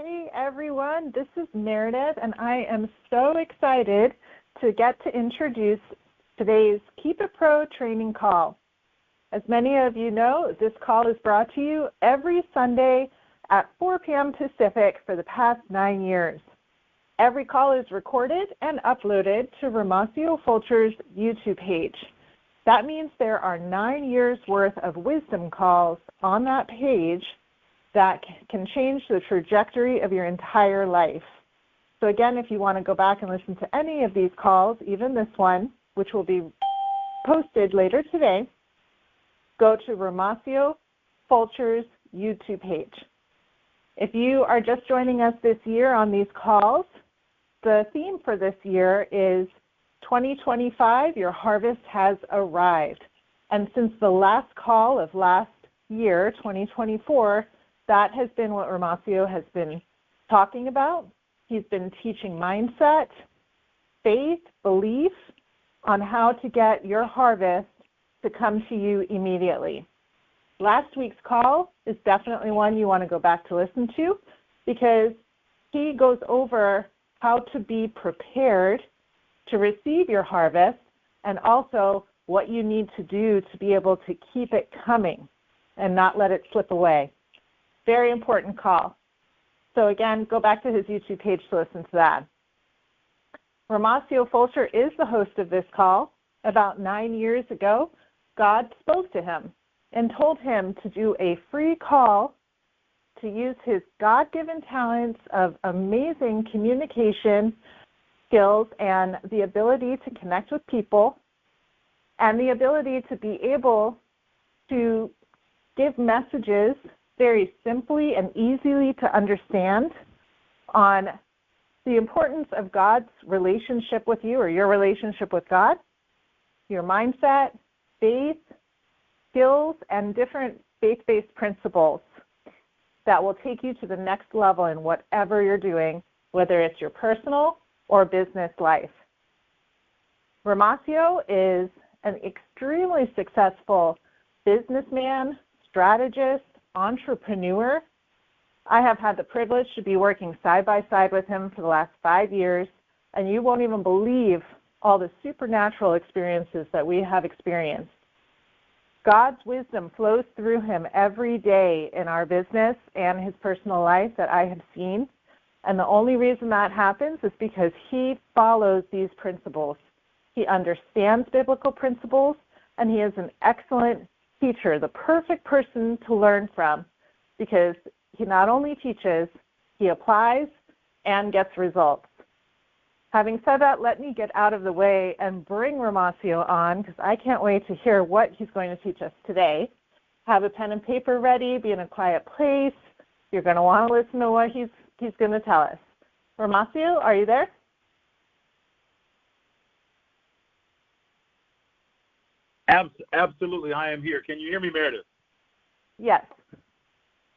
Hey everyone, this is Meredith, and I am so excited to get to introduce today's Keep It Pro training call. As many of you know, this call is brought to you every Sunday at 4 p.m. Pacific for the past 9 years. Every call is recorded and uploaded to Romacio Fulcher's YouTube page. That means there are 9 years worth of wisdom calls on that page that can change the trajectory of your entire life. So again, if you want to go back and listen to any of these calls, even this one, which will be posted later today, go to Romacio Fulcher's YouTube page. If you are just joining us this year on these calls, the theme for this year is 2025, your harvest has arrived. And since the last call of last year, 2024, that has been what Romacio has been talking about. He's been teaching mindset, faith, belief on how to get your harvest to come to you immediately. Last week's call is definitely one you want to go back to listen to because he goes over how to be prepared to receive your harvest and also what you need to do to be able to keep it coming and not let it slip away. Very important call. So again, go back to his YouTube page to listen to that. Romacio Fulcher is the host of this call. About 9 years ago, God spoke to him and told him to do a free call to use his God-given talents of amazing communication skills and the ability to connect with people and the ability to be able to give messages very simply and easily to understand on the importance of God's relationship with you or your relationship with God, your mindset, faith, skills, and different faith-based principles that will take you to the next level in whatever you're doing, whether it's your personal or business life. Romacio is an extremely successful businessman, strategist, entrepreneur. I have had the privilege to be working side by side with him for the last 5 years, and you won't even believe all the supernatural experiences that we have experienced. God's wisdom flows through him every day in our business and his personal life that I have seen, and the only reason that happens is because he follows these principles. He understands biblical principles, and he is an excellent teacher, the perfect person to learn from, because he not only teaches, he applies and gets results. Having said that, let me get out of the way and bring Romacio on, because I can't wait to hear what he's going to teach us today. Have a pen and paper ready, be in a quiet place. You're going to want to listen to what he's going to tell us. Romacio, are you there? Absolutely, I am here. Can you hear me, Meredith? Yes.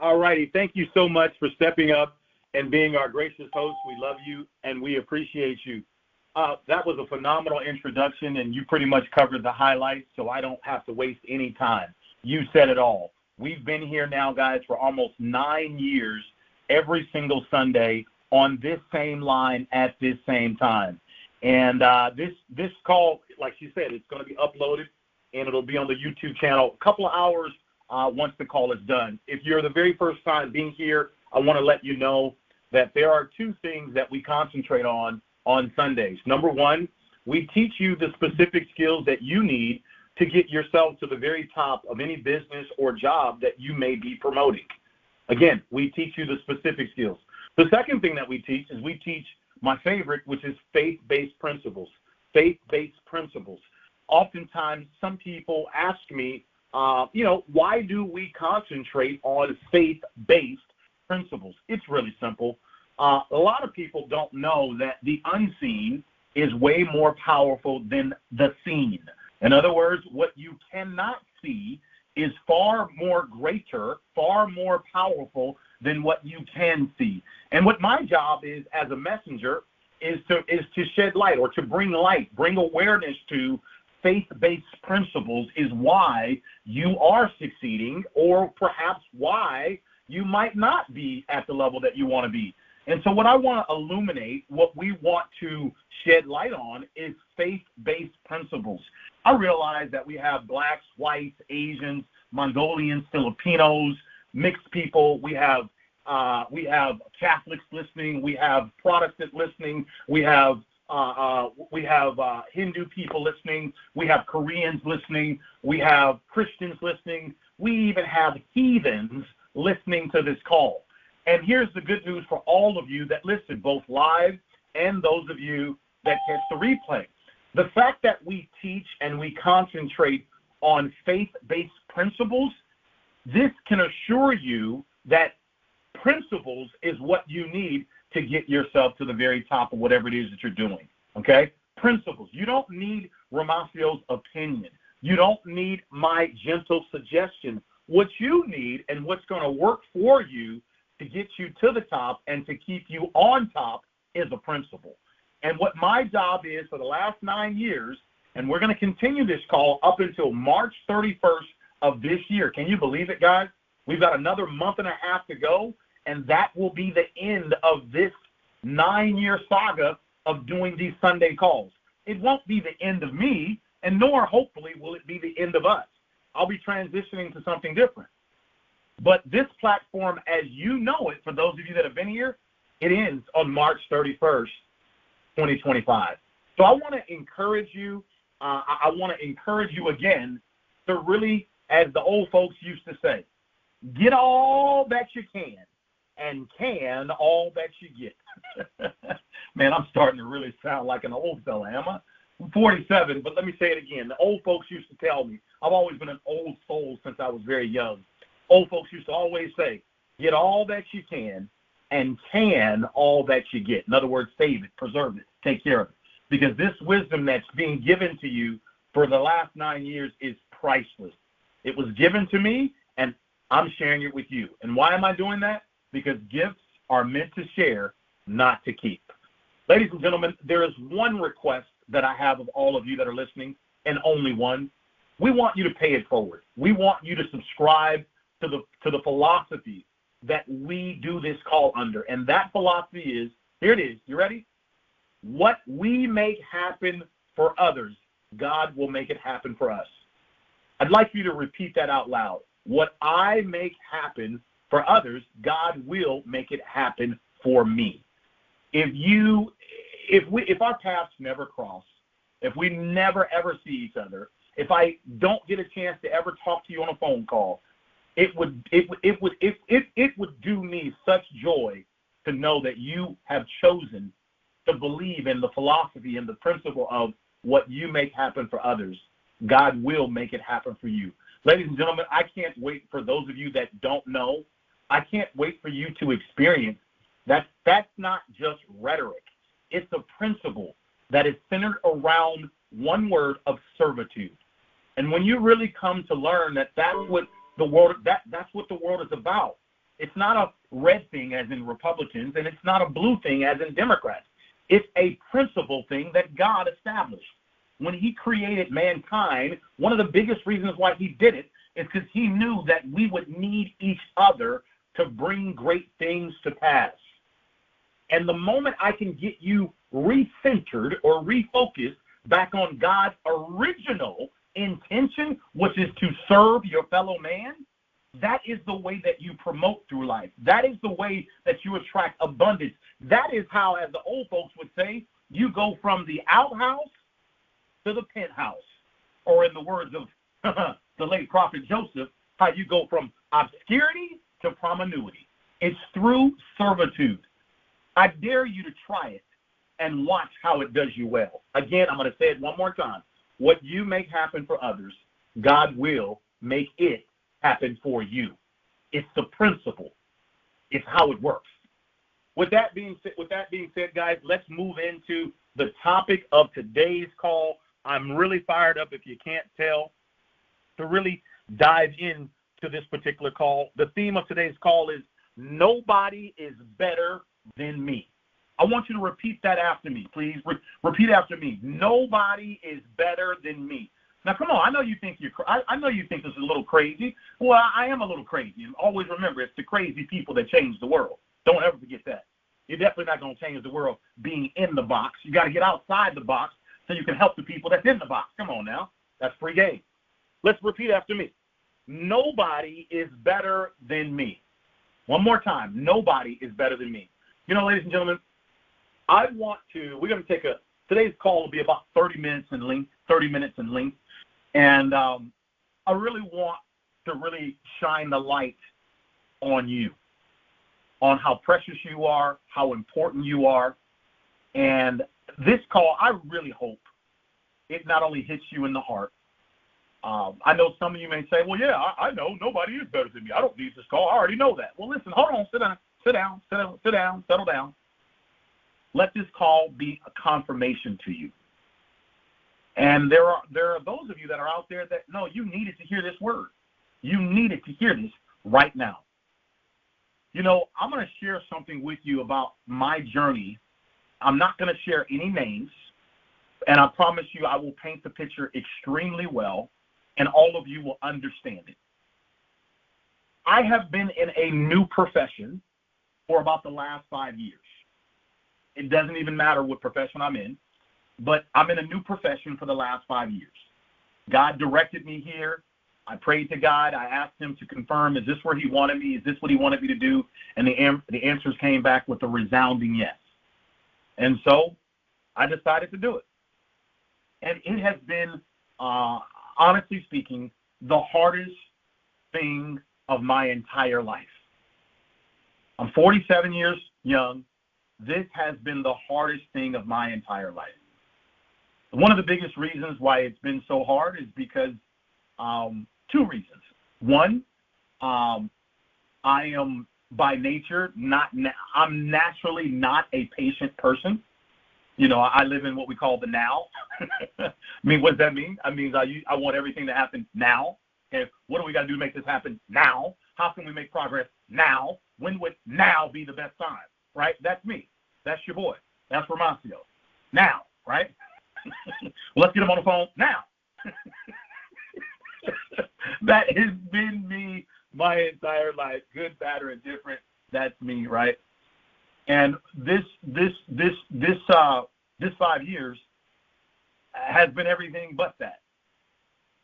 All righty. Thank you so much for stepping up and being our gracious host. We love you, and we appreciate you. That was a phenomenal introduction, and you pretty much covered the highlights, so I don't have to waste any time. You said it all. We've been here now, guys, for almost 9 years, every single Sunday on this same line at this same time. And this call, like she said, it's going to be uploaded, and it'll be on the YouTube channel a couple of hours once the call is done. If you're the very first time being here, I want to let you know that there are 2 things that we concentrate on Sundays. Number one, we teach you the specific skills that you need to get yourself to the very top of any business or job that you may be promoting. Again, we teach you the specific skills. The second thing that we teach is we teach my favorite, which is faith-based principles. Faith-based principles. Oftentimes, some people ask me, why do we concentrate on faith-based principles? It's really simple. A lot of people don't know that the unseen is way more powerful than the seen. In other words, what you cannot see is far more greater, far more powerful than what you can see. And what my job is as a messenger is to shed light or to bring light, bring awareness to faith-based principles is why you are succeeding, or perhaps why you might not be at the level that you want to be. And so what I want to illuminate, what we want to shed light on is faith-based principles. I realize that we have blacks, whites, Asians, Mongolians, Filipinos, mixed people. We have Catholics listening. We have Protestant listening. We have Hindu people listening. We have Koreans listening. We have Christians listening. We even have heathens listening to this call. And here's the good news for all of you that listen, both live and those of you that catch the replay. The fact that we teach and we concentrate on faith-based principles, this can assure you that principles is what you need to get yourself to the very top of whatever it is that you're doing, okay? Principles. You don't need Romacio's opinion. You don't need my gentle suggestion. What you need and what's going to work for you to get you to the top and to keep you on top is a principle. And what my job is for the last 9 years, and we're going to continue this call up until March 31st of this year. Can you believe it, guys? We've got another month and a half to go, and that will be the end of this 9-year saga of doing these Sunday calls. It won't be the end of me, and nor, hopefully, will it be the end of us. I'll be transitioning to something different. But this platform, as you know it, for those of you that have been here, it ends on March 31st, 2025. So I want to encourage you. I want to encourage you again to really, as the old folks used to say, get all that you can all that you get. Man, I'm starting to really sound like an old fella, am I? I'm 47, but let me say it again. The old folks used to tell me, I've always been an old soul since I was very young. Old folks used to always say, get all that you can and can all that you get. In other words, save it, preserve it, take care of it. Because this wisdom that's being given to you for the last 9 years is priceless. It was given to me, and I'm sharing it with you. And why am I doing that? Because gifts are meant to share, not to keep. Ladies and gentlemen, there is one request that I have of all of you that are listening, and only one. We want you to pay it forward. We want you to subscribe to the philosophy that we do this call under. And that philosophy is, here it is, you ready? What we make happen for others, God will make it happen for us. I'd like you to repeat that out loud. What I make happen for others, God will make it happen for me. If our paths never cross, if we never ever see each other, if I don't get a chance to ever talk to you on a phone call, it would do me such joy to know that you have chosen to believe in the philosophy and the principle of what you make happen for others. God will make it happen for you. Ladies and gentlemen, I can't wait for those of you that don't know. I can't wait for you to experience that. That's not just rhetoric. It's a principle that is centered around one word of servitude. And when you really come to learn that that's what the world is about. It's not a red thing as in Republicans, and it's not a blue thing as in Democrats. It's a principle thing that God established. When he created mankind, one of the biggest reasons why he did it is because he knew that we would need each other to bring great things to pass. And the moment I can get you recentered or refocused back on God's original intention, which is to serve your fellow man, that is the way that you promote through life. That is the way that you attract abundance. That is how, as the old folks would say, you go from the outhouse to the penthouse. Or in the words of the late prophet Joseph, how you go from obscurity to promiscuity. It's through servitude. I dare you to try it and watch how it does you well. Again, I'm going to say it one more time. What you make happen for others, God will make it happen for you. It's the principle. It's how it works. With that being said, guys, let's move into the topic of today's call. I'm really fired up, if you can't tell, to really dive into this particular call. The theme of today's call is nobody is better than me. I want you to repeat that after me, please. Repeat after me. Nobody is better than me. Now, come on, I know you think I know you think this is a little crazy. Well, I am a little crazy. And always remember, it's the crazy people that change the world. Don't ever forget that. You're definitely not going to change the world being in the box. You got to get outside the box so you can help the people that's in the box. Come on now. That's free game. Let's repeat after me. Nobody is better than me. One more time. Nobody is better than me. You know, ladies and gentlemen, we're going to take today's call will be about 30 minutes in length. And I really want to really shine the light on you, on how precious you are, how important you are. And this call, I really hope it not only hits you in the heart. I know some of you may say, well, yeah, I know nobody is better than me. I don't need this call. I already know that. Well, listen, hold on, sit down, settle down. Let this call be a confirmation to you. And there are those of you that are out there that, no, you needed to hear this word. You needed to hear this right now. You know, I'm going to share something with you about my journey. I'm not going to share any names, and I promise you I will paint the picture extremely well, and all of you will understand it. I have been in a new profession for about the last 5 years. It doesn't even matter what profession I'm in, but I'm in a new profession for the last 5 years. God directed me here. I prayed to God. I asked him to confirm, is this where he wanted me? Is this what he wanted me to do? And the answers came back with a resounding yes. And so I decided to do it. And it has been, honestly speaking, the hardest thing of my entire life. I'm 47 years young. This has been the hardest thing of my entire life. One of the biggest reasons why it's been so hard is because two reasons. One, I am by nature I'm naturally not a patient person. You know, I live in what we call the now. I mean, what does that mean? I mean, I want everything to happen now. Okay, what do we got to do to make this happen now? How can we make progress now? When would now be the best time? Right? That's me. That's your boy. That's Romacio. Now, right? Well, let's get him on the phone now. That has been me my entire life, good, bad, or indifferent. That's me, right? And this 5 years has been everything but that.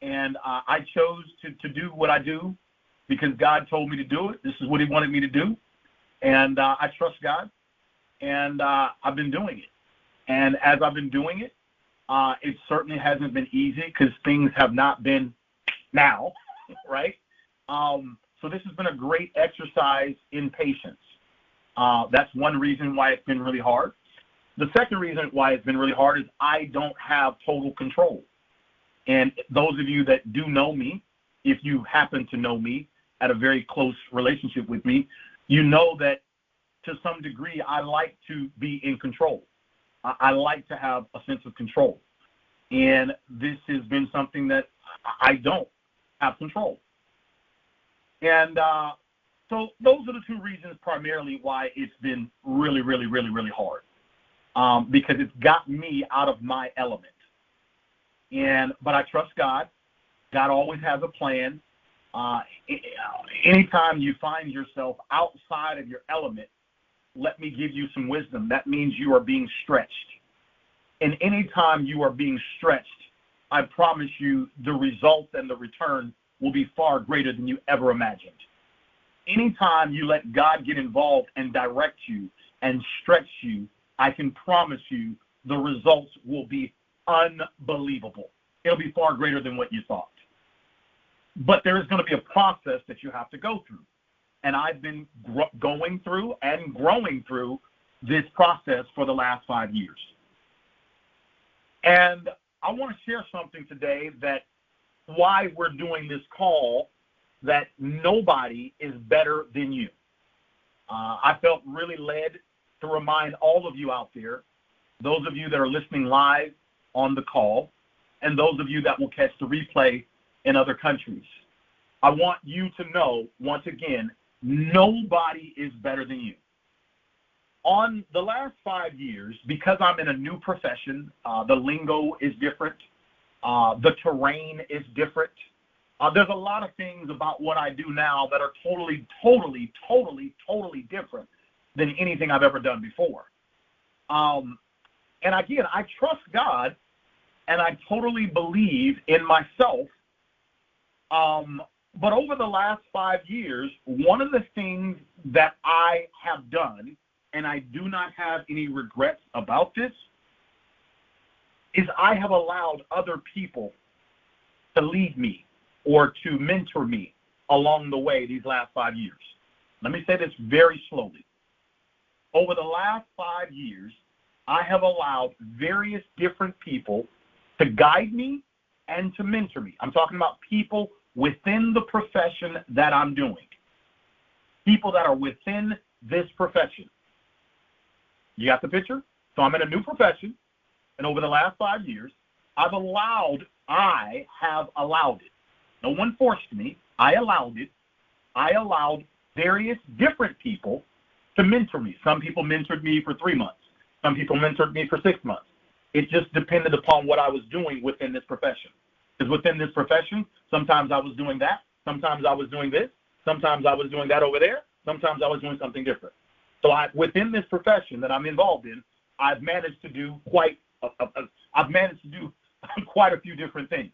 And I chose to do what I do because God told me to do it. This is what he wanted me to do. And I trust God. And I've been doing it. And as I've been doing it, it certainly hasn't been easy because things have not been now, right? So this has been a great exercise in patience. That's one reason why it's been really hard. The second reason why it's been really hard is I don't have total control. And those of you that do know me, if you happen to know me at a very close relationship with me, you know that to some degree I like to be in control. I like to have a sense of control. And this has been something that I don't have control. And so those are the two reasons primarily why it's been really, really, really, really hard. Because it's got me out of my element. But I trust God. God always has a plan. Anytime you find yourself outside of your element, let me give you some wisdom. That means you are being stretched. And anytime you are being stretched, I promise you the results and the return will be far greater than you ever imagined. Anytime you let God get involved and direct you and stretch you, I can promise you the results will be unbelievable. It'll be far greater than what you thought. But there is going to be a process that you have to go through. And I've been going through and growing through this process for the last 5 years. And I want to share something today that why we're doing this call, that nobody is better than you. I felt really led to remind all of you out there, those of you that are listening live on the call, and those of you that will catch the replay in other countries. I want you to know, once again, nobody is better than you. On the last 5 years, because I'm in a new profession, the lingo is different. The terrain is different. There's a lot of things about what I do now that are totally different than anything I've ever done before. And again, I trust God, and I totally believe in myself. But over the last 5 years, one of the things that I have done, and I do not have any regrets about this, is I have allowed other people to lead me or to mentor me along the way these last 5 years. Let me say this very slowly. Over the last 5 years, I have allowed various different people to guide me and to mentor me. I'm talking about people within the profession that I'm doing. People that are within this profession. You got the picture? So I'm in a new profession, and over the last 5 years, I have allowed it. No one forced me. I allowed it. I allowed various different people to mentor me. Some people mentored me for 3 months. Some people mentored me for 6 months. It just depended upon what I was doing within this profession. Because within this profession, sometimes I was doing that. Sometimes I was doing this. Sometimes I was doing that over there. Sometimes I was doing something different. So within this profession that I'm involved in, I've managed to do quite a few different things.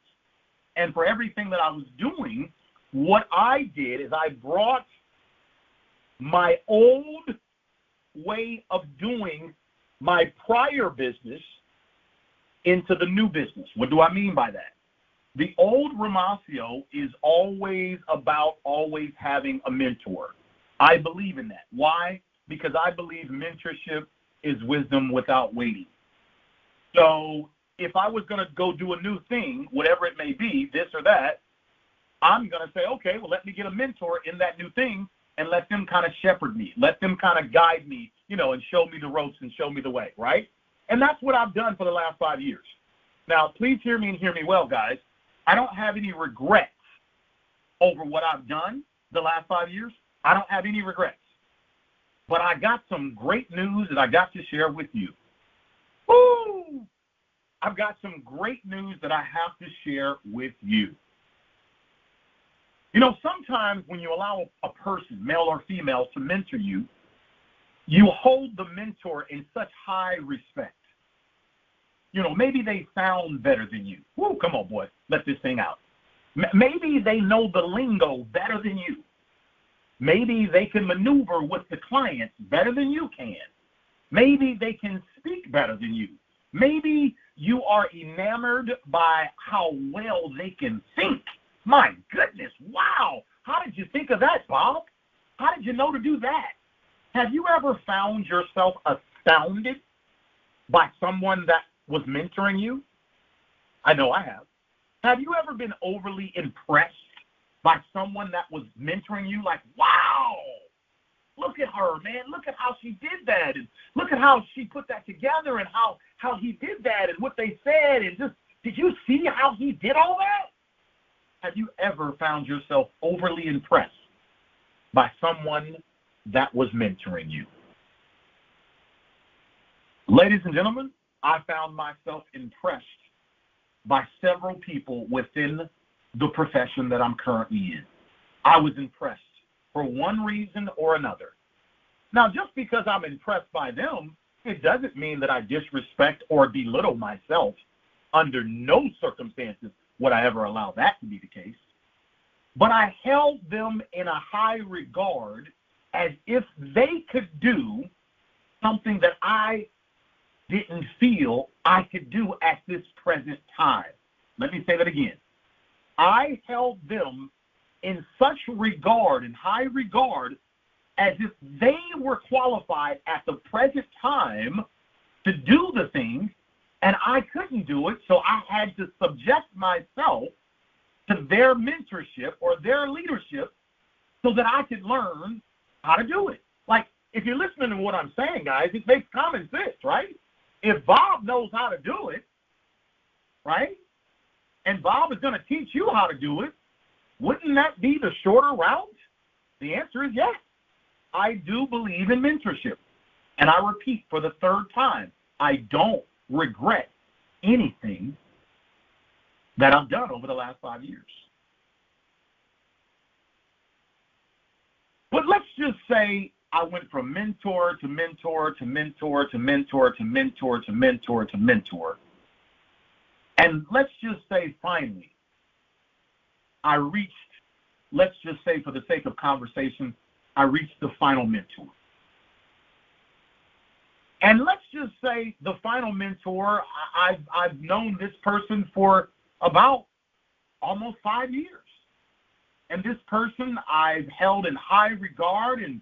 And for everything that I was doing, what I did is I brought my old way of doing my prior business into the new business. What do I mean by that? The old Romacio is always about always having a mentor. I believe in that. Why? Because I believe mentorship is wisdom without waiting. So if I was going to go do a new thing, whatever it may be, this or that, I'm going to say, okay, well, let me get a mentor in that new thing and let them kind of shepherd me. Let them kind of guide me, and show me the ropes and show me the way, right? And that's what I've done for the last 5 years. Now, please hear me and hear me well, guys. I don't have any regrets over what I've done the last 5 years. I don't have any regrets. But I got some great news that I got to share with you. Woo! I've got some great news that I have to share with you. Sometimes when you allow a person, male or female, to mentor you, you hold the mentor in such high respect. Maybe they sound better than you. Woo, come on, boy, let this thing out. Maybe they know the lingo better than you. Maybe they can maneuver with the clients better than you can. Maybe they can speak better than you. Maybe you are enamored by how well they can think. My goodness, wow. How did you think of that, Bob? How did you know to do that? Have you ever found yourself astounded by someone that was mentoring you? I know I have. Have you ever been overly impressed by someone that was mentoring you? Like, wow, look at her, man. Look at how she did that. And look at how she put that together and how he did that and what they said. And just, did you see how he did all that? Have you ever found yourself overly impressed by someone that was mentoring you? Ladies and gentlemen, I found myself impressed by several people within the profession that I'm currently in. I was impressed for one reason or another. Now, just because I'm impressed by them, it doesn't mean that I disrespect or belittle myself. Under no circumstances would I ever allow that to be the case. But I held them in a high regard as if they could do something that I didn't feel I could do at this present time. Let me say that again. I held them in such regard and high regard as if they were qualified at the present time to do the things, and I couldn't do it, so I had to subject myself to their mentorship or their leadership so that I could learn how to do it. Like, if you're listening to what I'm saying, guys, it makes common sense, right? If Bob knows how to do it, right, and Bob is going to teach you how to do it, wouldn't that be the shorter route? The answer is yes. I do believe in mentorship. And I repeat for the third time, I don't regret anything that I've done over the last 5 years. But let's just say I went from mentor to mentor to mentor to mentor to mentor to mentor to mentor. And let's just say finally, I reached, let's just say for the sake of conversation, I reached the final mentor. And let's just say the final mentor, I've known this person for about almost 5 years. And this person I've held in high regard, and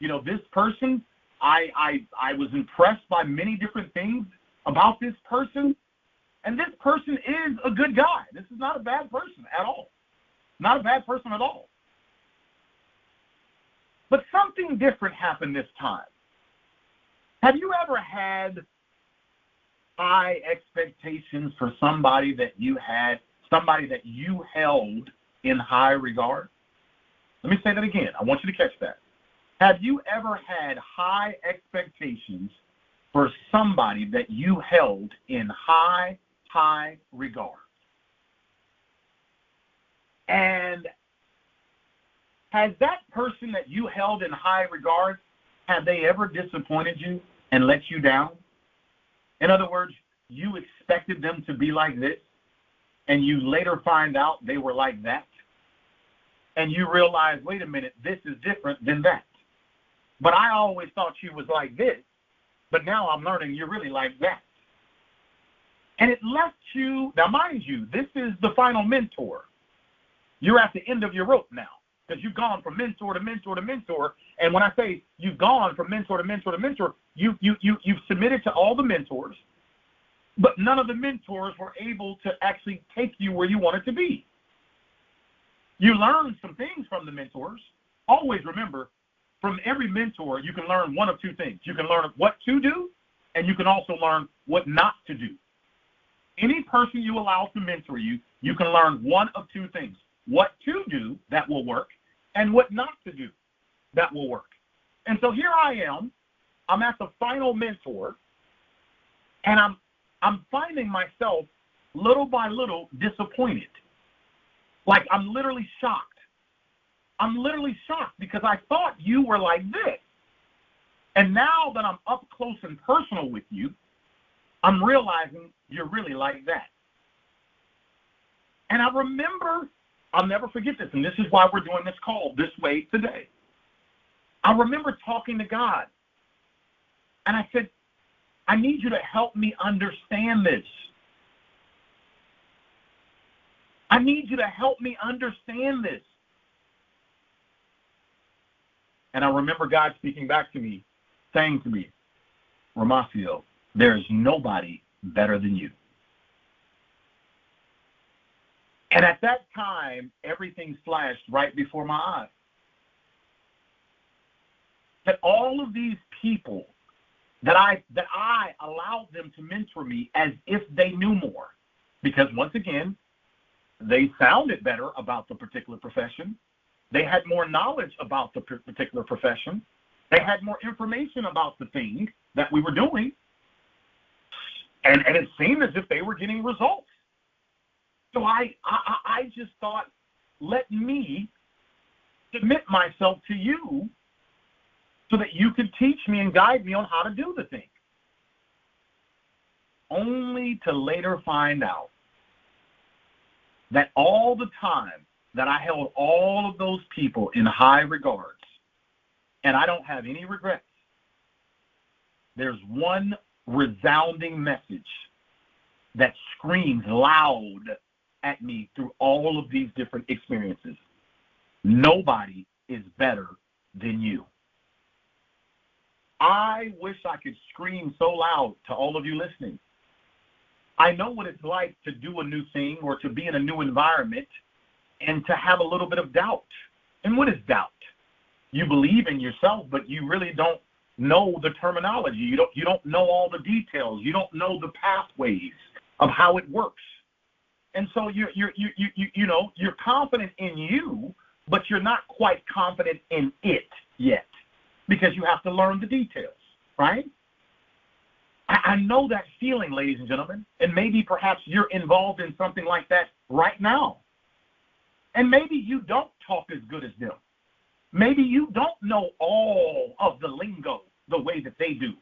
this person, I was impressed by many different things about this person. And this person is a good guy. This is not a bad person at all. Not a bad person at all. But something different happened this time. Have you ever had high expectations for somebody that you held in high regard? Let me say that again. I want you to catch that. Have you ever had high expectations for somebody that you held in high regard? And has that person that you held in high regard, have they ever disappointed you and let you down? In other words, you expected them to be like this, and you later find out they were like that, and you realize, wait a minute, this is different than that. But I always thought you was like this, but now I'm learning you're really like that. And it left you, now mind you, this is the final mentor. You're at the end of your rope now, because you've gone from mentor to mentor to mentor. And when I say you've gone from mentor to mentor to mentor, you've submitted to all the mentors, but none of the mentors were able to actually take you where you wanted to be. You learn some things from the mentors. Always remember, from every mentor, you can learn one of two things. You can learn what to do, and you can also learn what not to do. Any person you allow to mentor you, you can learn one of two things. What to do that will work, and what not to do that will work. And so here I am. I'm at the final mentor, and I'm finding myself little by little disappointed. Like I'm literally shocked. I'm literally shocked because I thought you were like this. And now that I'm up close and personal with you, I'm realizing you're really like that. And I remember, I'll never forget this, and this is why we're doing this call this way today. I remember talking to God, and I said, I need you to help me understand this. I need you to help me understand this. And I remember God speaking back to me, saying to me, Romacio, there is nobody better than you. And at that time, everything flashed right before my eyes. That all of these people, that I allowed them to mentor me as if they knew more. Because once again, they sounded better about the particular profession. They had more knowledge about the particular profession. They had more information about the thing that we were doing. And it seemed as if they were getting results. So I just thought, let me submit myself to you so that you could teach me and guide me on how to do the thing. Only to later find out that all the time that I held all of those people in high regards, and I don't have any regrets, there's one resounding message that screams loud at me through all of these different experiences. Nobody is better than you. I wish I could scream so loud to all of you listening. I know what it's like to do a new thing or to be in a new environment and to have a little bit of doubt. And what is doubt? You believe in yourself, but you really don't know the terminology. You don't know all the details. You don't know the pathways of how it works. And so you're confident in you, but you're not quite confident in it yet because you have to learn the details, right? I know that feeling, ladies and gentlemen, and maybe perhaps you're involved in something like that right now. And maybe you don't talk as good as them. Maybe you don't know all of the lingo the way that they do.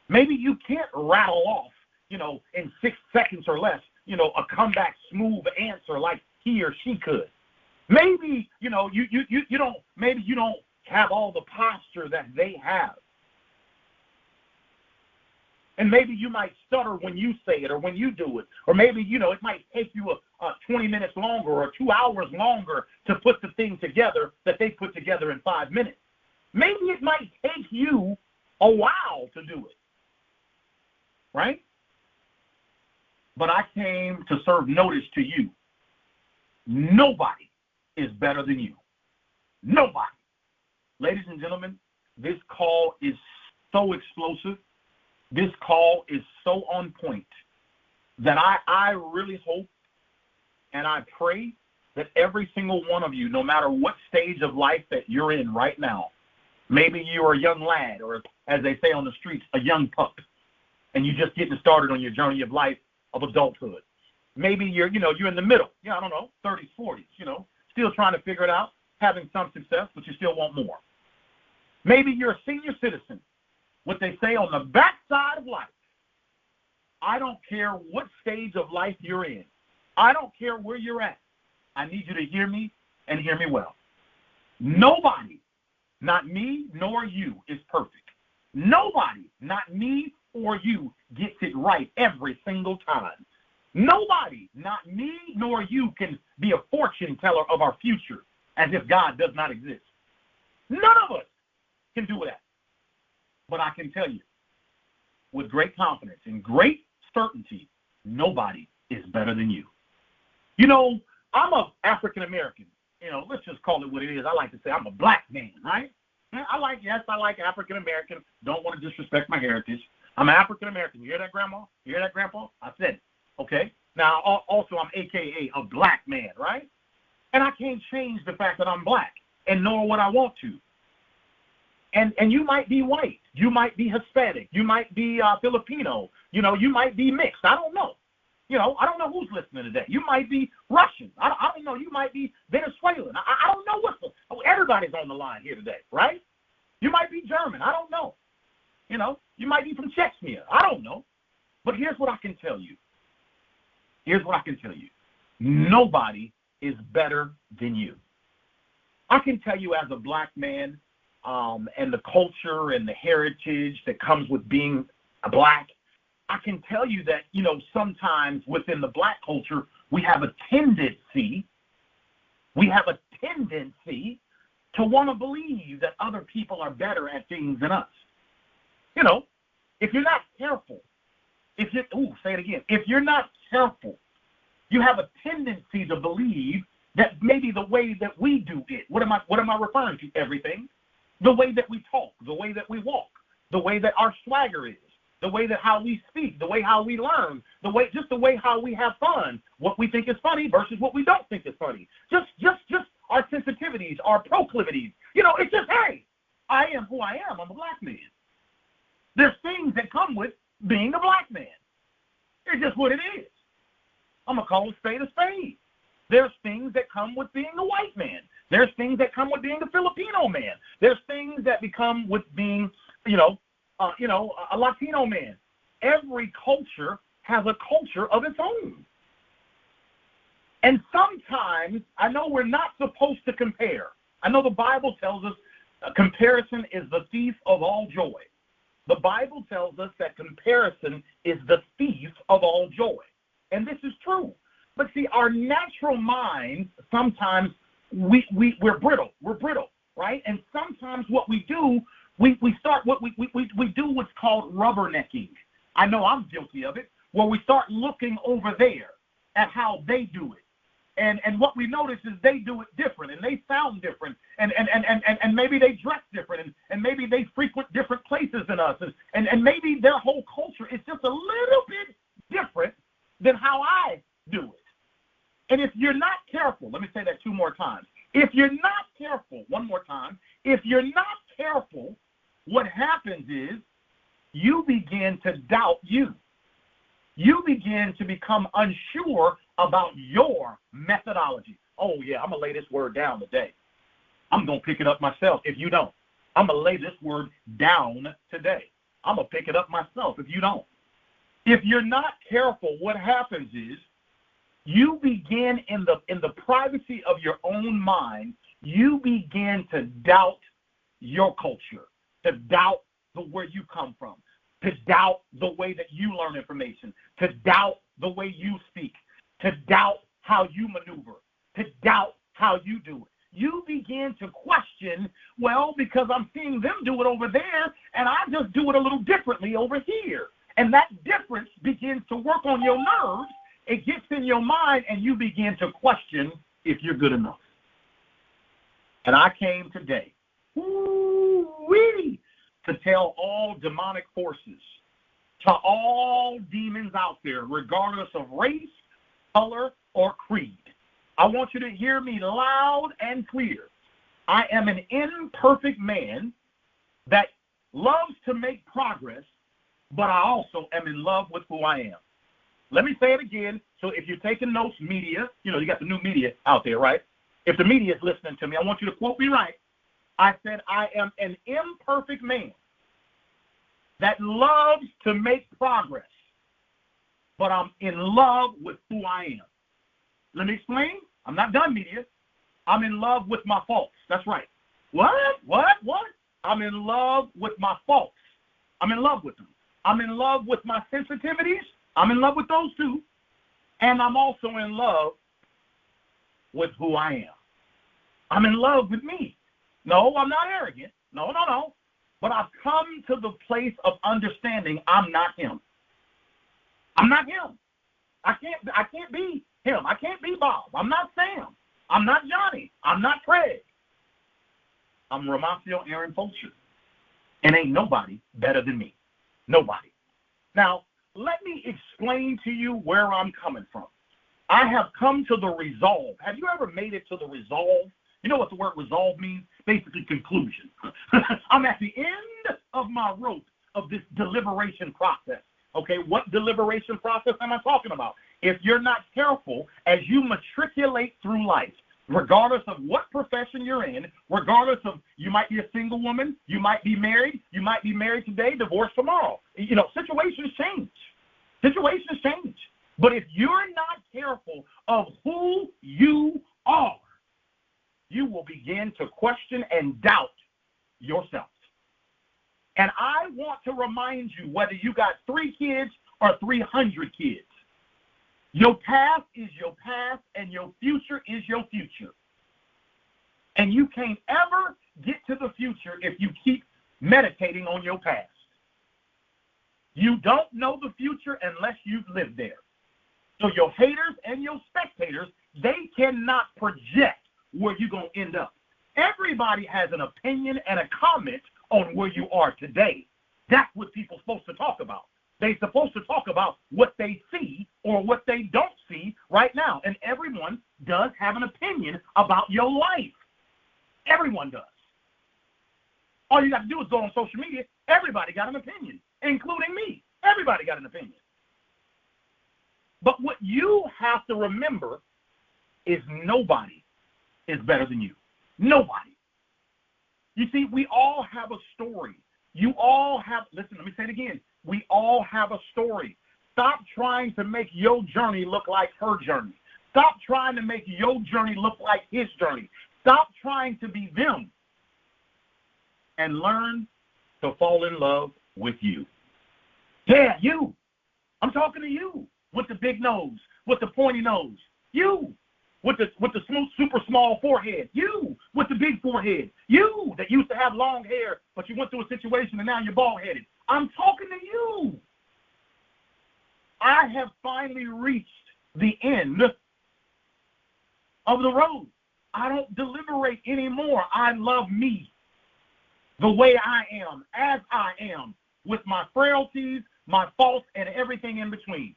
Maybe you can't rattle off, in 6 seconds or less, a comeback smooth answer like he or she could. Maybe, you don't have all the posture that they have. And maybe you might stutter when you say it or when you do it. Or maybe, it might take you 20 minutes longer or 2 hours longer to put the thing together that they put together in 5 minutes. Maybe it might take you a while to do it. Right? But I came to serve notice to you. Nobody is better than you. Nobody. Ladies and gentlemen, this call is so explosive. This call is so on point that I really hope and I pray that every single one of you, no matter what stage of life that you're in right now, maybe you're a young lad or, as they say on the streets, a young pup, and you're just getting started on your journey of life of adulthood. Maybe you're in the middle, 30s, 40s, still trying to figure it out, having some success, but you still want more. Maybe you're a senior citizen, what they say on the backside of life. I don't care what stage of life you're in. I don't care where you're at. I need you to hear me and hear me well. Nobody, not me nor you, is perfect. Nobody, not me or you, gets it right every single time. Nobody, not me nor you, can be a fortune teller of our future as if God does not exist. None of us can do that. But I can tell you with great confidence and great certainty, nobody is better than you. I'm an African American. Let's just call it what it is. I like to say I'm a black man, right? I like African American. Don't want to disrespect my heritage. I'm African American. You hear that, Grandma? You hear that, Grandpa? I said it. Okay? Now, also, I'm AKA a black man, right? And I can't change the fact that I'm black, and nor would I want to. And you might be white. You might be Hispanic. You might be Filipino. You might be mixed. I don't know. I don't know who's listening today. You might be Russian. I don't know. You might be Venezuelan. I don't know everybody's on the line here today, right? You might be German. I don't know. You might be from Chechnya. I don't know. But here's what I can tell you. Nobody is better than you. I can tell you as a black man, and the culture and the heritage that comes with being a black, I can tell you that, sometimes within the black culture, we have a tendency to want to believe that other people are better at things than us. If you're not careful, if you're not careful, you have a tendency to believe that maybe the way that we do it, what am I referring to? Everything. The way that we talk, the way that we walk, the way that our swagger is, the way that how we speak, the way how we learn, the way how we have fun, what we think is funny versus what we don't think is funny. Just our sensitivities, our proclivities. It's just, hey, I am who I am. I'm a black man. There's things that come with being a black man. It's just what it is. I'm going to call a spade a spade. There's things that come with being a white man. There's things that come with being a Filipino man. There's things that become with being, a Latino man. Every culture has a culture of its own. And sometimes, I know we're not supposed to compare. I know the Bible tells us comparison is the thief of all joy. The Bible tells us that comparison is the thief of all joy. And this is true. But see, our natural minds, sometimes we're brittle. We're brittle, right? And sometimes what we do, we do what's called rubbernecking. I know I'm guilty of it, where we start looking over there at how they do it. And what we notice is they do it different, and they sound different, and maybe they dress different, and maybe they frequent different places than us, and maybe their whole culture is just a little bit different than how I do it. And if you're not careful, let me say that 2 more times. If you're not careful, 1 more time, if you're not careful, what happens is you begin to doubt you. You begin to become unsure about your methodology. Oh, yeah, I'm going to lay this word down today. I'm going to pick it up myself if you don't. I'm going to lay this word down today. I'm going to pick it up myself if you don't. If you're not careful, what happens is you begin in the privacy of your own mind, you begin to doubt your culture, to doubt where you come from, to doubt the way that you learn information, to doubt the way you speak, to doubt how you maneuver, to doubt how you do it. You begin to question, well, because I'm seeing them do it over there, and I just do it a little differently over here. And that difference begins to work on your nerves. It gets in your mind, and you begin to question if you're good enough. And I came today to tell all demonic forces, to all demons out there, regardless of race, color, or creed. I want you to hear me loud and clear. I am an imperfect man that loves to make progress, but I also am in love with who I am. Let me say it again. So if you're taking notes, media, you got the new media out there, right? If the media is listening to me, I want you to quote me right. I said, I am an imperfect man that loves to make progress, but I'm in love with who I am. Let me explain. I'm not done, media. I'm in love with my faults. That's right. What? I'm in love with my faults. I'm in love with them. I'm in love with my sensitivities. I'm in love with those too. And I'm also in love with who I am. I'm in love with me. No, I'm not arrogant. No. But I've come to the place of understanding I'm not him. I'm not him. I can't be him. I can't be Bob. I'm not Sam. I'm not Johnny. I'm not Craig. I'm Romacio Fulcher. And ain't nobody better than me. Nobody. Now, let me explain to you where I'm coming from. I have come to the resolve. Have you ever made it to the resolve? You know what the word resolve means? Basically conclusion. I'm at the end of my rope of this deliberation process. Okay, what deliberation process am I talking about? If you're not careful, as you matriculate through life, regardless of what profession you're in, regardless of, you might be a single woman, you might be married today, divorced tomorrow. Situations change. Situations change. But if you're not careful of who you are, you will begin to question and doubt yourself. And I want to remind you, whether you got 3 kids or 300 kids, your past is your past and your future is your future. And you can't ever get to the future if you keep meditating on your past. You don't know the future unless you've lived there. So your haters and your spectators, they cannot project where you're going to end up. Everybody has an opinion and a comment on where you are today. That's what people are supposed to talk about. They're supposed to talk about what they see or what they don't see right now. And everyone does have an opinion about your life. Everyone does. All you got to do is go on social media. Everybody got an opinion, including me. Everybody got an opinion. But what you have to remember is nobody is better than you. Nobody. You see, we all have a story. Listen, let me say it again. We all have a story. Stop trying to make your journey look like her journey. Stop trying to make your journey look like his journey. Stop trying to be them and learn to fall in love with you. Yeah, you. I'm talking to you with the big nose, with the pointy nose. You with the smooth, super small forehead. You with the big forehead. You that used to have long hair, but you went through a situation and now you're bald-headed. I'm talking to you. I have finally reached the end of the road. I don't deliberate anymore. I love me the way I am, as I am, with my frailties, my faults, and everything in between.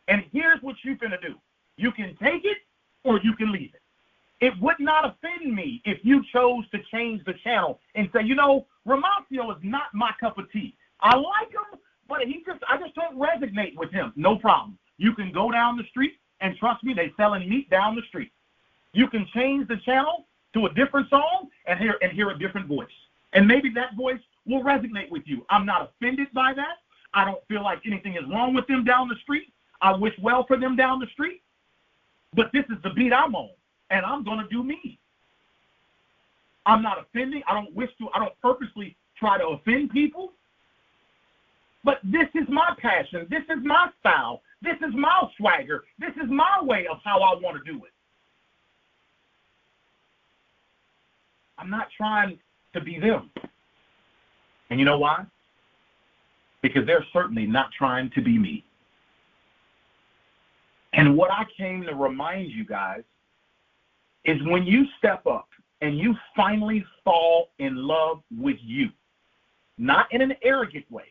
And here's what you're going to do. You can take it or you can leave it. It would not offend me if you chose to change the channel and say, Romacio is not my cup of tea. I like him, but I just don't resonate with him. No problem. You can go down the street, and trust me, they selling meat down the street. You can change the channel to a different song and hear a different voice. And maybe that voice will resonate with you. I'm not offended by that. I don't feel like anything is wrong with them down the street. I wish well for them down the street. But this is the beat I'm on, and I'm going to do me. I'm not offending. I don't purposely try to offend people. But this is my passion. This is my style. This is my swagger. This is my way of how I want to do it. I'm not trying to be them. And you know why? Because they're certainly not trying to be me. And what I came to remind you guys is when you step up and you finally fall in love with you, not in an arrogant way,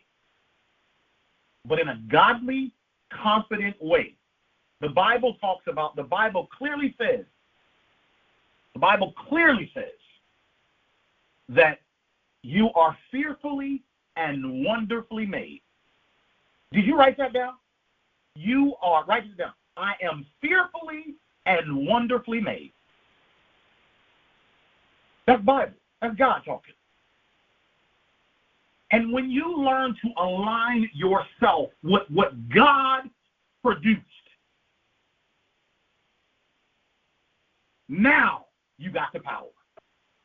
but in a godly, confident way. The Bible clearly says that you are fearfully and wonderfully made. Did you write that down? Write it down. I am fearfully and wonderfully made. That's Bible. That's God talking. And when you learn to align yourself with what God produced, now you got the power.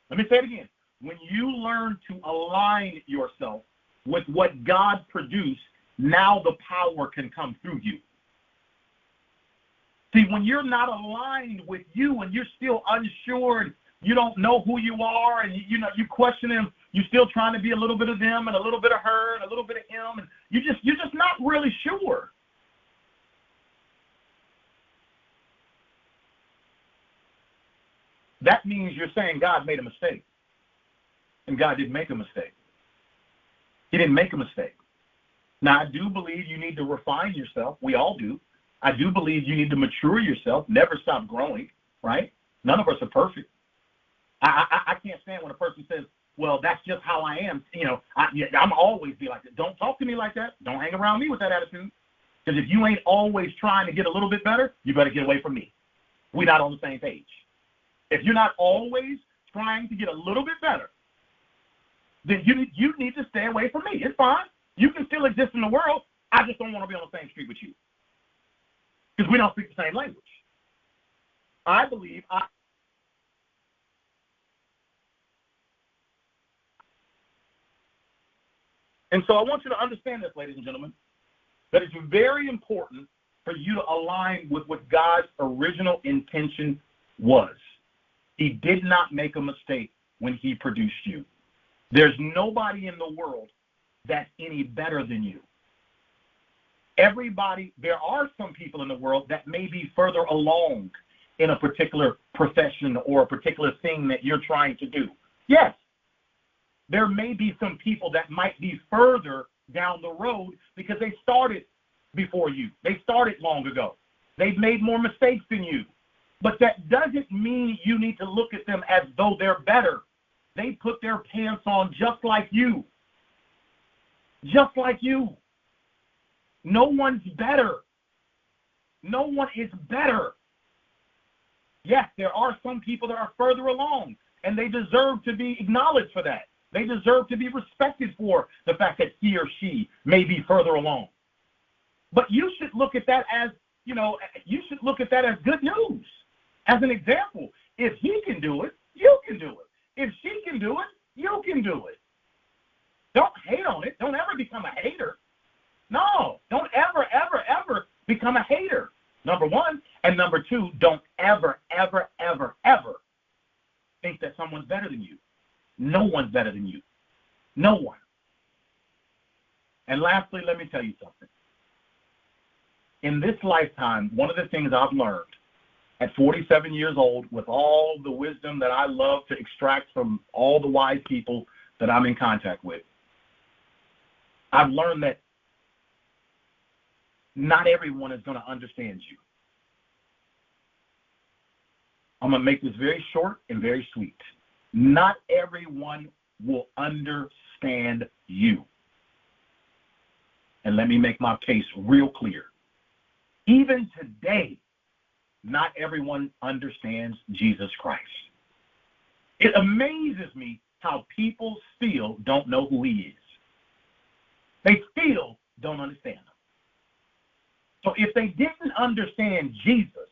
Let me say it again. When you learn to align yourself with what God produced, now the power can come through you. See, when you're not aligned with you and you're still unsure, you don't know who you are, and you question him, you're still trying to be a little bit of them and a little bit of her and a little bit of him, and you're just not really sure. That means you're saying God made a mistake. And God didn't make a mistake. He didn't make a mistake. Now, I do believe you need to refine yourself. We all do. I do believe you need to mature yourself, never stop growing, right? None of us are perfect. I can't stand when a person says, well, that's just how I am. I'm always be like that. Don't talk to me like that. Don't hang around me with that attitude. Because if you ain't always trying to get a little bit better, you better get away from me. We're not on the same page. If you're not always trying to get a little bit better, then you need to stay away from me. It's fine. You can still exist in the world. I just don't want to be on the same street with you. Because we don't speak the same language. I believe And so I want you to understand this, ladies and gentlemen, that it's very important for you to align with what God's original intention was. He did not make a mistake when he produced you. There's nobody in the world that's any better than you. There are some people in the world that may be further along in a particular profession or a particular thing that you're trying to do. Yes, there may be some people that might be further down the road because they started before you. They started long ago. They've made more mistakes than you. But that doesn't mean you need to look at them as though they're better. They put their pants on just like you. Just like you. No one's better. No one is better. Yes, there are some people that are further along, and they deserve to be acknowledged for that. They deserve to be respected for the fact that he or she may be further along. But you should look at that as, good news. As an example, if he can do it, you can do it. If she can do it, you can do it. Don't hate on it. Don't ever become a hater. No, don't ever, ever, ever become a hater, number one. And number two, don't ever, ever, ever, ever think that someone's better than you. No one's better than you. No one. And lastly, let me tell you something. In this lifetime, one of the things I've learned at 47 years old, with all the wisdom that I love to extract from all the wise people that I'm in contact with, I've learned that not everyone is going to understand you. I'm going to make this very short and very sweet. Not everyone will understand you. and let me make my case real clear. Even today, not everyone understands Jesus Christ. It amazes me how people still don't know who he is. They still don't understand him. So if they didn't understand Jesus,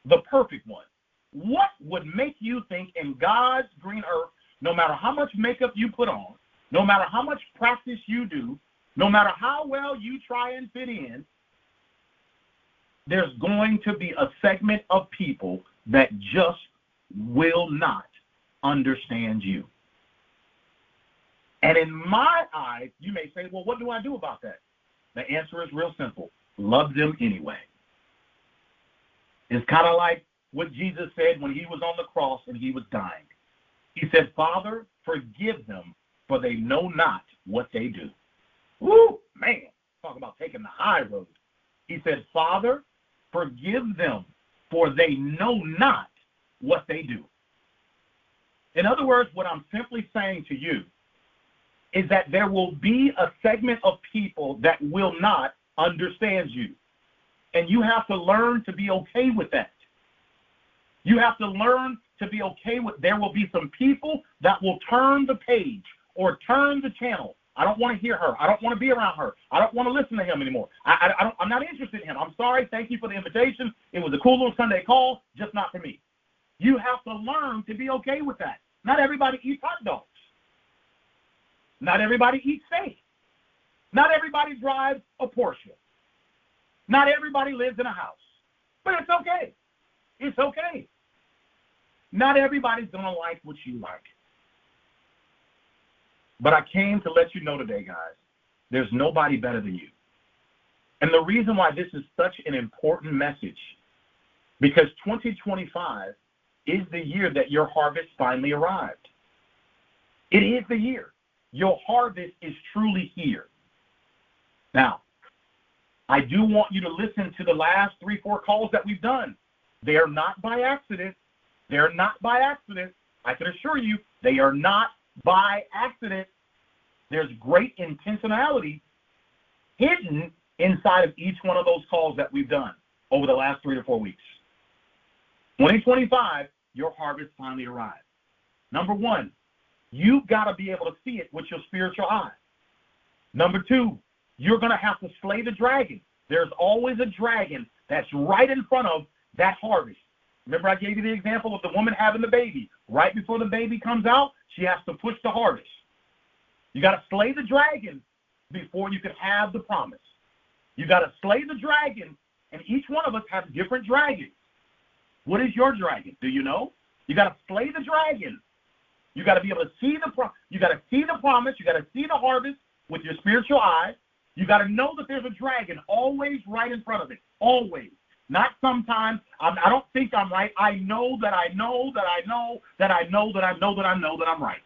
the perfect one, what would make you think in God's green earth, no matter how much makeup you put on, no matter how much practice you do, no matter how well you try and fit in, there's going to be a segment of people that just will not understand you. And in my eyes, you may say, well, what do I do about that? The answer is real simple. Love them anyway. It's kind of like what Jesus said when he was on the cross and he was dying. He said, Father, forgive them, for they know not what they do. Woo, man, talk about taking the high road. He said, Father, forgive them, for they know not what they do. In other words, what I'm simply saying to you is that there will be a segment of people that will not understand you. And you have to learn to be okay with that. You have to learn to be okay with, there will be some people that will turn the page or turn the channel. I don't want to hear her. I don't want to be around her. I don't want to listen to him anymore. I'm not interested in him. I'm sorry. Thank you for the invitation. It was a cool little Sunday call, just not for me. You have to learn to be okay with that. Not everybody eats hot dogs. Not everybody eats steak. Not everybody drives a Porsche. Not everybody lives in a house. But it's okay. It's okay. Not everybody's going to like what you like. But I came to let you know today, guys, there's nobody better than you. And the reason why this is such an important message, because 2025 is the year that your harvest finally arrived. It is the year. Your harvest is truly here. Now, I do want you to listen to the last 3-4 calls that we've done. They are not by accident. They're not by accident. I can assure you, they are not by accident. There's great intentionality hidden inside of each one of those calls that we've done over the last 3 to 4 weeks. 2025, your harvest finally arrived. Number one, you've got to be able to see it with your spiritual eye. Number two, you're going to have to slay the dragon. There's always a dragon that's right in front of that harvest. Remember I gave you the example of the woman having the baby. Right before the baby comes out, she has to push the harvest. You got to slay the dragon before you can have the promise. You got to slay the dragon, and each one of us has different dragons. What is your dragon? Do you know? You got to slay the dragon. You got to be able to see you got to see the promise. You got to see the harvest with your spiritual eye. You got to know that there's a dragon always right in front of it. Always. Not sometimes. I don't think I'm right. I know that I know that I know that I know that I know that I know that I'm right.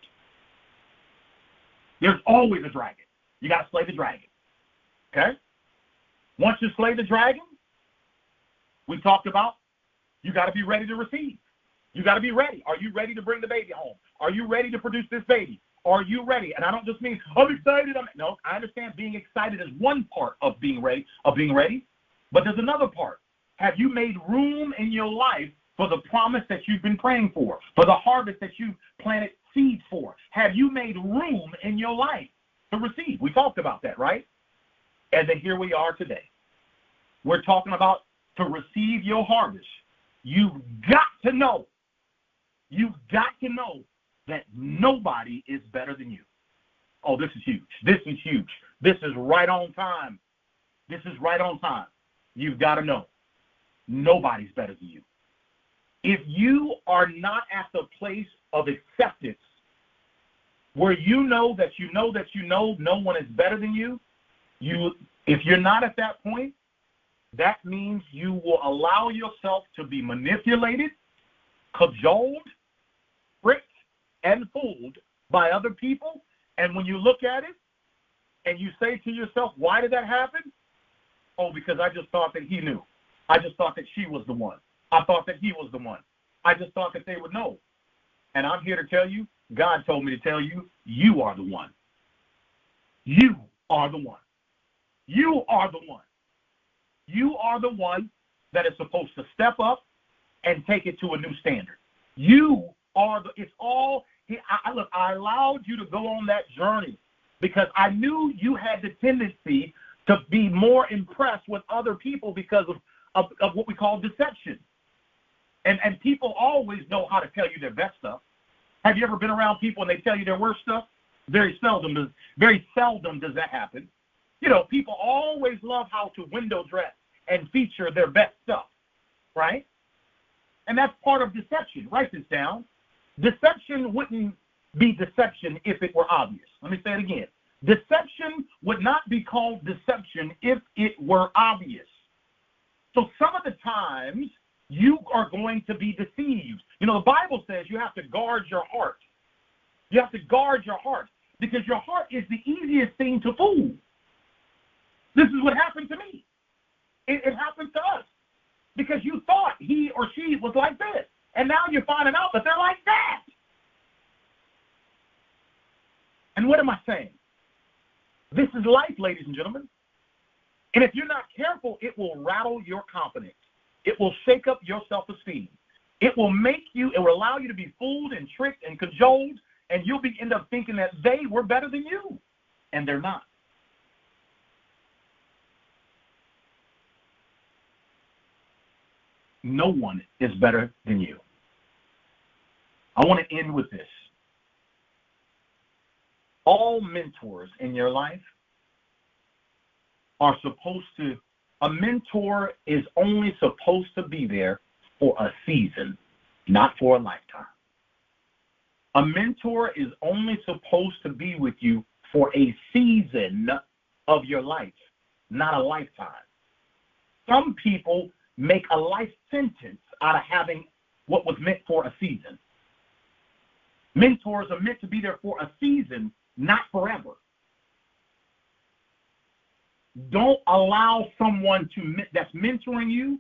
There's always a dragon. You got to slay the dragon. Okay? Once you slay the dragon, we talked about you got to be ready to receive. You got to be ready. Are you ready to bring the baby home? Are you ready to produce this baby? Are you ready? And I don't just mean, I'm excited. No, I understand being excited is one part of being ready, but there's another part. Have you made room in your life for the promise that you've been praying for the harvest that you've planted seeds for? Have you made room in your life to receive? We talked about that, right? And then here we are today. We're talking about to receive your harvest. You've got to know that nobody is better than you. Oh, this is huge. This is huge. This is right on time. This is right on time. You've got to know nobody's better than you. If you are not at the place of acceptance where you know that you know that you know no one is better than you, if you're not at that point, that means you will allow yourself to be manipulated, cajoled, tricked, and fooled by other people. And when you look at it and you say to yourself, why did that happen? Oh, because I just thought that he knew. I just thought that she was the one. I thought that he was the one. I just thought that they would know. And I'm here to tell you, God told me to tell you, you are the one. You are the one. You are the one. You are the one that is supposed to step up and take it to a new standard. You are it's all, look, I allowed you to go on that journey because I knew you had the tendency to be more impressed with other people because of what we call deception. And people always know how to tell you their best stuff. Have you ever been around people and they tell you their worst stuff? Very seldom does that happen. You know, people always love how to window dress and feature their best stuff, right? And that's part of deception. Write this down. Deception wouldn't be deception if it were obvious. Let me say it again. Deception would not be called deception if it were obvious. So some of the times you are going to be deceived. You know, the Bible says you have to guard your heart. You have to guard your heart because your heart is the easiest thing to fool. This is what happened to me. It happened to us because you thought he or she was like this, and now you're finding out that they're like that. And what am I saying? This is life, ladies and gentlemen. And if you're not careful, it will rattle your confidence. It will shake up your self-esteem. It will allow you to be fooled and tricked and cajoled, and you'll end up thinking that they were better than you, and they're not. No one is better than you. I want to end with this. All mentors in your life are a mentor is only supposed to be there for a season, not for a lifetime. A mentor is only supposed to be with you for a season of your life, not a lifetime. Some people make a life sentence out of having what was meant for a season. Mentors are meant to be there for a season, not forever. Don't allow someone that's mentoring you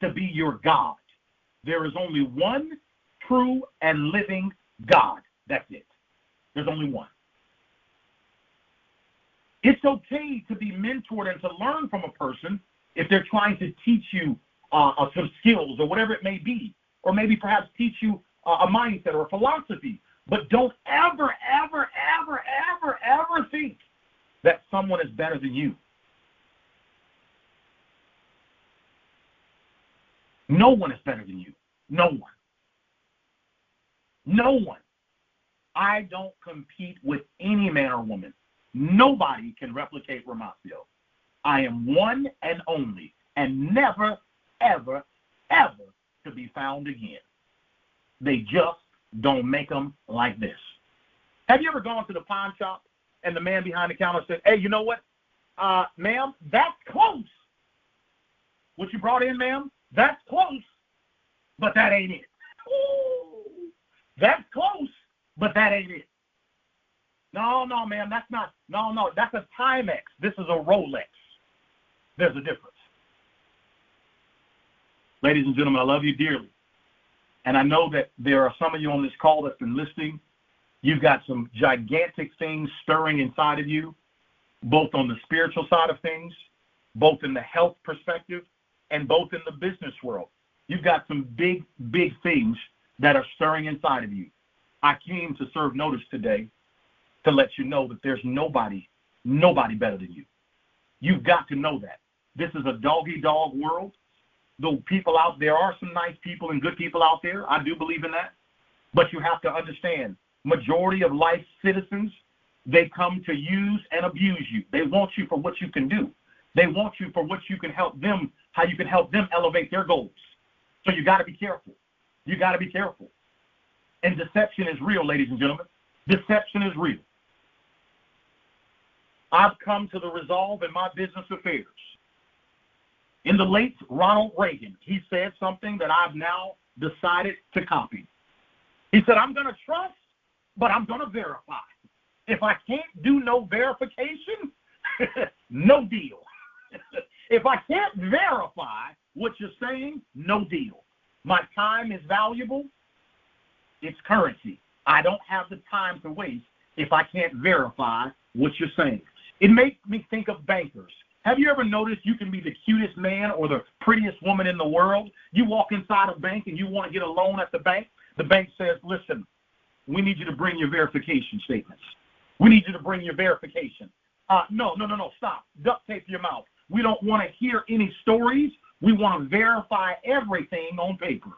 to be your God. There is only one true and living God. That's it. There's only one. It's okay to be mentored and to learn from a person if they're trying to teach you some skills or whatever it may be, or maybe perhaps teach you a mindset or a philosophy. But don't ever, ever, ever, ever, ever think that someone is better than you. No one is better than you. No one. No one. I don't compete with any man or woman. Nobody can replicate Romacio. I am one and only, and never, ever, ever to be found again. They just don't make them like this. Have you ever gone to the pawn shop and the man behind the counter said, "Hey, you know what, ma'am, that's close. What you brought in, ma'am, that's close, but that ain't it. Ooh, that's close, but that ain't it. No, ma'am, that's not. No, that's a Timex. This is a Rolex. There's a difference." Ladies and gentlemen, I love you dearly. And I know that there are some of you on this call that's been listening. You've got some gigantic things stirring inside of you, both on the spiritual side of things, both in the health perspective, and both in the business world. You've got some big, big things that are stirring inside of you. I came to serve notice today to let you know that there's nobody better than you. You've got to know that. This is a dog-eat-dog world. Though people out there are some nice people and good people out there, I do believe in that. But you have to understand, majority of life's citizens, they come to use and abuse you. They want you for what you can do. They want you for what you can help them, how you can help them elevate their goals. So you got to be careful. You got to be careful. And deception is real, ladies and gentlemen. Deception is real. I've come to the resolve in my business affairs. In the late Ronald Reagan, he said something that I've now decided to copy. He said, "I'm going to trust, but I'm going to verify. If I can't do no verification, no deal. If I can't verify what you're saying, no deal. My time is valuable. It's currency. I don't have the time to waste if I can't verify what you're saying." It makes me think of bankers. Have you ever noticed you can be the cutest man or the prettiest woman in the world? You walk inside a bank and you want to get a loan at the bank. The bank says, listen, we need you to bring your verification statements. We need you to bring your verification. No, stop. Duct tape your mouth. We don't want to hear any stories. We want to verify everything on paper.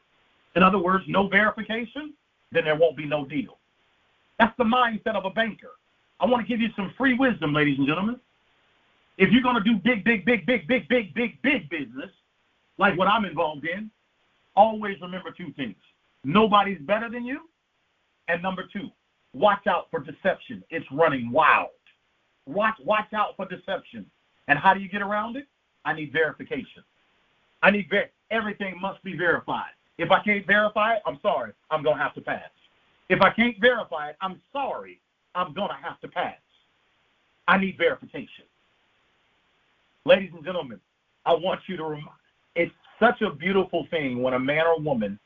In other words, no verification, then there won't be no deal. That's the mindset of a banker. I want to give you some free wisdom, ladies and gentlemen. If you're going to do big business, like what I'm involved in, always remember two things. Nobody's better than you. And number two, watch out for deception. It's running wild. Watch out for deception. And how do you get around it? I need verification. Everything must be verified. If I can't verify it, I'm sorry, I'm going to have to pass. If I can't verify it, I'm sorry, I'm going to have to pass. I need verification. Ladies and gentlemen, I want you to it's such a beautiful thing when a man or woman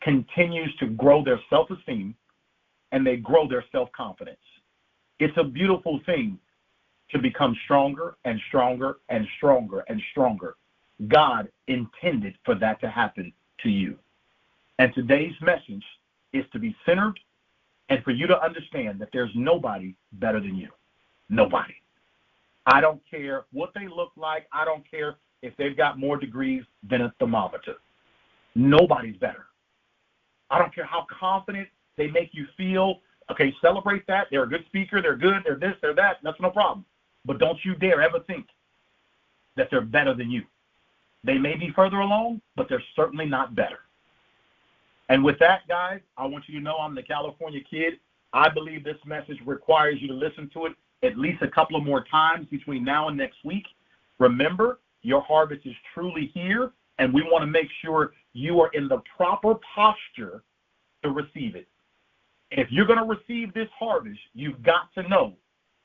continues to grow their self-esteem and they grow their self-confidence. It's a beautiful thing to become stronger and stronger and stronger and stronger. God intended for that to happen to you. And today's message is to be centered and for you to understand that there's nobody better than you. Nobody. I don't care what they look like. I don't care if they've got more degrees than a thermometer. Nobody's better. I don't care how confident they make you feel. Okay, celebrate that. They're a good speaker. They're good. They're this, they're that. That's no problem. But don't you dare ever think that they're better than you. They may be further along, but they're certainly not better. And with that, guys, I want you to know I'm the California Kid. I believe this message requires you to listen to it at least a couple of more times between now and next week. Remember, your harvest is truly here, and we want to make sure you are in the proper posture to receive it. If you're going to receive this harvest, you've got to know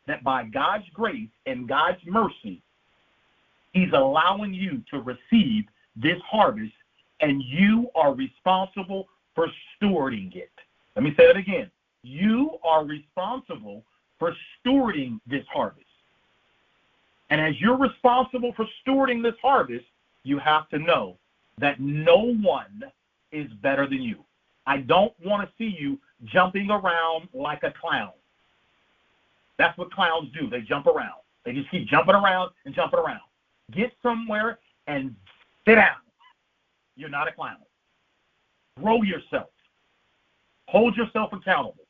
that by God's grace and God's mercy, He's allowing you to receive this harvest, and you are responsible for stewarding it. Let me say that again. You are responsible for stewarding this harvest. And as you're responsible for stewarding this harvest, you have to know that no one is better than you. I don't want to see you jumping around like a clown. That's what clowns do. They jump around. They just keep jumping around and jumping around. Get somewhere and sit down. You're not a clown. Grow yourself. Hold yourself accountable.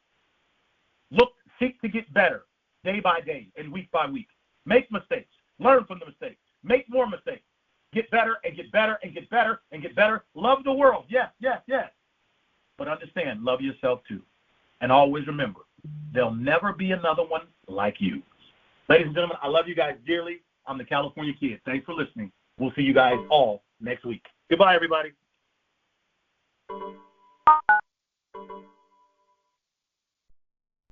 Seek to get better day by day and week by week. Make mistakes. Learn from the mistakes. Make more mistakes. Get better and get better and get better and get better. Love the world. Yes. But understand, love yourself too. And always remember, there'll never be another one like you. Ladies and gentlemen, I love you guys dearly. I'm the California Kid. Thanks for listening. We'll see you guys all next week. Goodbye, everybody.